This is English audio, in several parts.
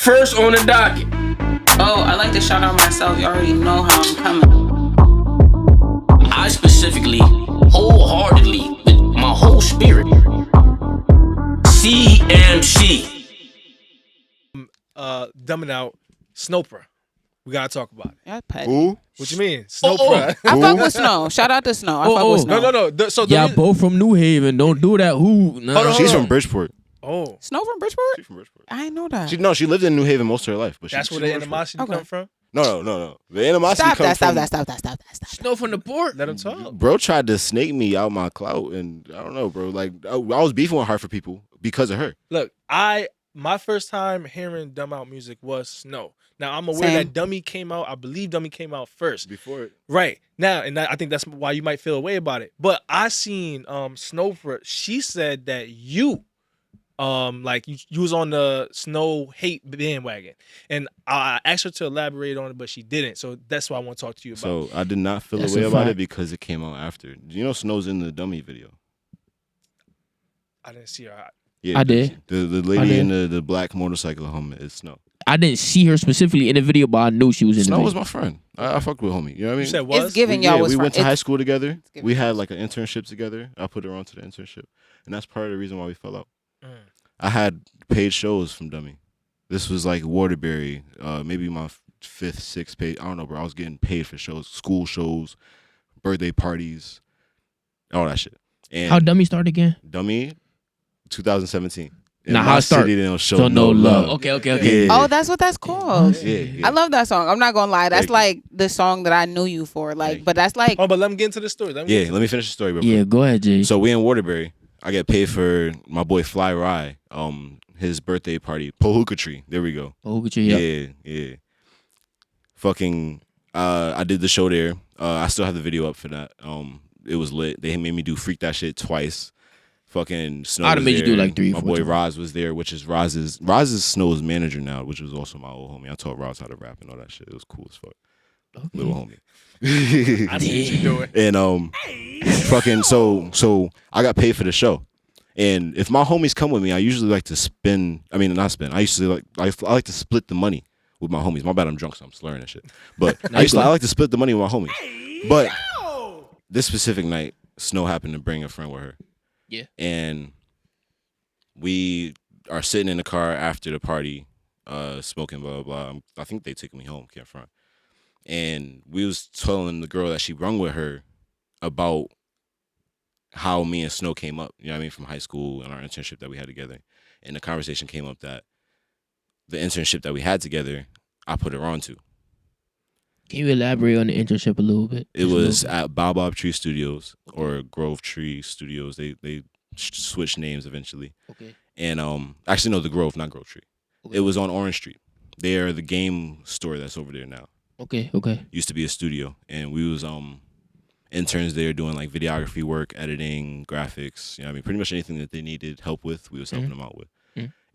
First on the docket. Oh, I like to shout out myself. You already know how I'm coming. I specifically, wholeheartedly, with my whole spirit. CMC. Dumbing out Snowsa. We gotta talk about it. Yeah, petty. Who? What you mean? Snowsa. I fuck with Snow. Shout out to Snow. I fuck with Snow. No. Yeah, both from New Haven. Don't do that. Who? Nah. Hold on. She's from Bridgeport. Oh, Snow from Bridgeport? She's from Bridgeport. I didn't know that. She lived in New Haven most of her life, but that's where she the from animosity Okay. come from. No. The animosity Stop comes that. from. Stop. Snow from the port. Let him talk. Bro tried to snake me out my clout, and I don't know, bro. Like I was beefing with Hartford people because of her. Look, my first time hearing Dumb Out music was Snow. Now I'm aware Same. that Dummy came out. I believe Dummy came out first. Before it. Right now, and I think that's why you might feel a way about it. But I seen Snowsa. She said that you was on the Snow hate bandwagon, and I asked her to elaborate on it, but she didn't. So that's why I want to talk to you about. So I did not feel That's a way a about fact. it because it came out after. You know, Snow's in the Dummy video. I didn't see her. Yeah, I did. The lady in the black motorcycle helmet is Snow. I didn't see her specifically in the video, but I knew she was in Snow the was video. my friend. I fucked with homie. You know what I mean? You said was. It's giving y'all was we fr- went to it's- high school together. giving We had like an internship together. I put her onto the internship, and that's part of the reason why we fell out. I had paid shows from Dummy. This was like Waterbury, maybe my fifth, sixth pay. I don't know, bro. I was getting paid for shows, school shows, birthday parties, all that shit. And How Dummy started again? Dummy, 2017. In Now, my how it start? city, they don't show So no love. Okay. Yeah. Oh, that's what that's called. Yeah. I love that song. I'm not gonna lie. That's Thank you. like the song that I knew you for. Like, Thank but that's like Oh, but let me get into the story. Let Yeah, let me finish the story real quick. Yeah, go ahead, Jay. So we in Waterbury. I get paid for my boy Fly Rye, his birthday party. Pohuka Tree. There we go. Oh, get you. Yeah. Fucking I did the show there. I still have the video up for that. It was lit. They made me do Freak That Shit twice. Fucking Snow. I'd have was made you there. do like 3 or My 4 boy times. Roz was there, which is Roz's Snow's manager now, which was also my old homie. I taught Roz how to rap and all that shit. It was cool as fuck. Okay. Little homie. I see what you're doing. And fucking so I got paid for the show. And if my homies come with me, I usually like to not spend. I like to split the money with my homies. My bad, I'm drunk, so I'm slurring and shit. But I like to split the money with my homies. But this specific night, Snow happened to bring a friend with her. Yeah. And we are sitting in the car after the party, smoking, blah, blah, blah. I think they took me home, can't front. And we was telling the girl that she rung with her about how me and Snow came up, you know what I mean, from high school and our internship that we had together. And the conversation came up that the internship that we had together, I put her on to. Can you elaborate on the internship a little bit? It was at Baobab Tree Studios or Grove Tree Studios. They switched names eventually. Okay. And actually no, the Grove, not Grove Tree. Okay. It was on Orange Street. They are the game store that's over there now. Okay. Used to be a studio, and we was interns there doing like videography work, editing, graphics. You know what I mean, pretty much anything that they needed help with, we was helping them out with.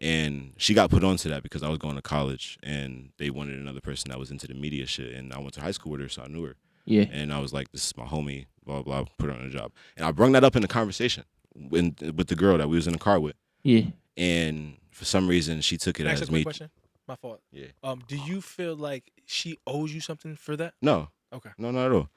And she got put onto that because I was going to college, and they wanted another person that was into the media shit. And I went to high school with her, so I knew her. Yeah. And I was like, this is my homie, blah, blah, blah, put her on a job. And I brought that up in the conversation with the girl that we was in the car with. Yeah. And for some reason, she took it Can I ask as a quick me. question? My fault. Yeah. Do you feel like she owes you something for that? No. Okay. No, not at all.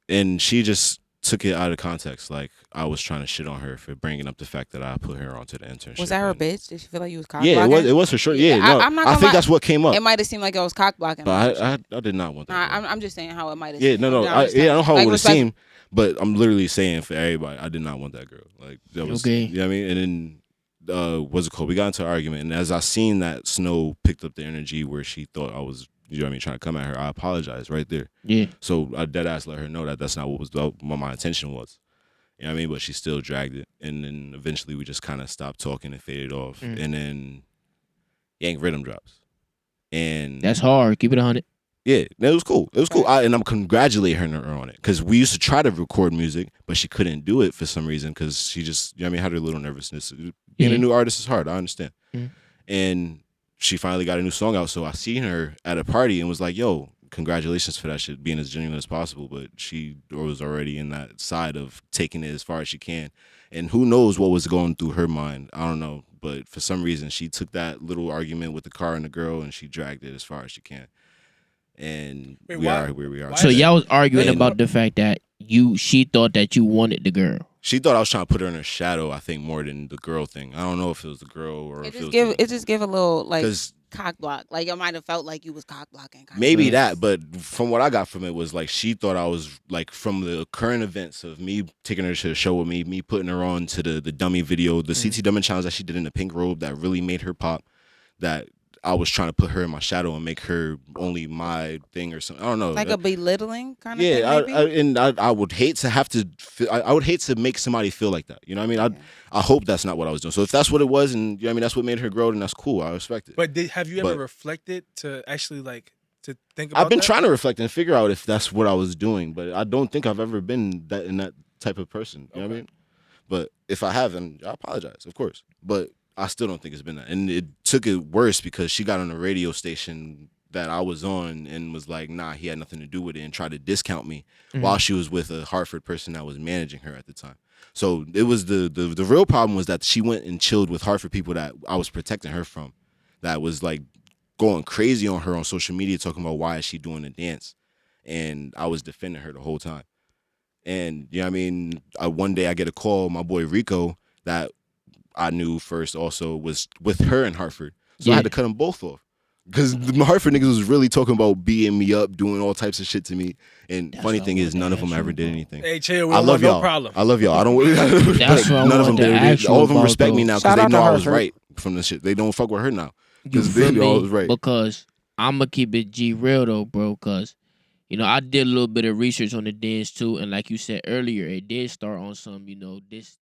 And she just took it out of context. Like, I was trying to shit on her for bringing up the fact that I put her onto the internship. was that her and- bitch? Did she feel like you was cock Yeah, blocking? it was for sure. Yeah, Yeah, no, I'm not I gonna think lie. that's what came up. It might have seemed like I was cock blocking. But I did not want that. girl. I'm just saying how it might have. Yeah, no. You know, I know how it like, would have respect- seemed, but I'm literally saying for everybody, I did not want that girl. Like, that was, Okay. you know what I mean? And then, what's it called? We got into an argument, and as I seen that Snow picked up the energy where she thought I was, you know what I mean, trying to come at her, I apologized right there. Yeah. So I dead ass let her know that that's not what my intention was. You know what I mean? But she still dragged it. And then eventually we just kind of stopped talking and faded off. And then Yank Rhythm drops. And That's hard. Keep it 100. yeah, it was cool. It was cool. And I'm congratulating her on it. Because we used to try to record music, but she couldn't do it for some reason because she just, you know what I mean, had her little nervousness. Being a new artist is hard. I understand. And she finally got a new song out. So I seen her at a party and was like, yo, congratulations for that shit being as genuine as possible. But she was already in that side of taking it as far as she can. And who knows what was going through her mind. I don't know. but for some reason she took that little argument with the car and the girl and she dragged it as far as she can. And Wait, we why- are where we are. why So is today. y'all was arguing Hey, about the fact that she thought that you wanted the girl. She thought I was trying to put her in her shadow, I think, more than the girl thing. I don't know if it was the girl or It if just it give was it just give a little like because cock block. Like you might have felt like you was cock blocking. maybe that, but from what I got from it was like she thought I was like from the current events of me taking her to the show with me putting her on to the dummy video, the CT dummy challenge that she did in the pink robe that really made her pop, that I was trying to put her in my shadow and make her only my thing or something. I don't know. like a belittling kind of yeah, thing. Maybe? I would hate to have to. I would hate to make somebody feel like that. You know what I mean? I hope that's not what I was doing. So if that's what it was, and you know what I mean, that's what made her grow, then that's cool. I respect it. But have you ever But- reflected to actually like to think about? I've been that? trying to reflect and figure out if that's what I was doing, but I don't think I've ever been that type of person. You know what I mean? But if I have, then I apologize, of course. But I still don't think it's been that. And it took it worse because she got on a radio station that I was on and was like, nah, he had nothing to do with it and tried to discount me while she was with a Hartford person that was managing her at the time. So it was the real problem was that she went and chilled with Hartford people that I was protecting her from, that was like going crazy on her on social media talking about why is she doing the dance. And I was defending her the whole time. And, you know what I mean? One day I get a call, my boy Rico, that I knew first also was with her in Hartford. So I had to cut them both off. Because the Hartford niggas was really talking about beating me up, doing all types of shit to me. And That's funny what I thing is, wanted none to of them ask ever you did about. anything. Hey, chill. We I don't love want y'all. no problem. I love y'all. I don't. That's what I none of them wanted to did. ask you All of them about, respect me though. now because Shout they out know to I was Hartford. right from the shit. They don't fuck with her now. You Because feel they know I me? was right. Because I'ma keep it G real though, bro. Cause I did a little bit of research on the dance too, and like you said earlier, it did start on some, this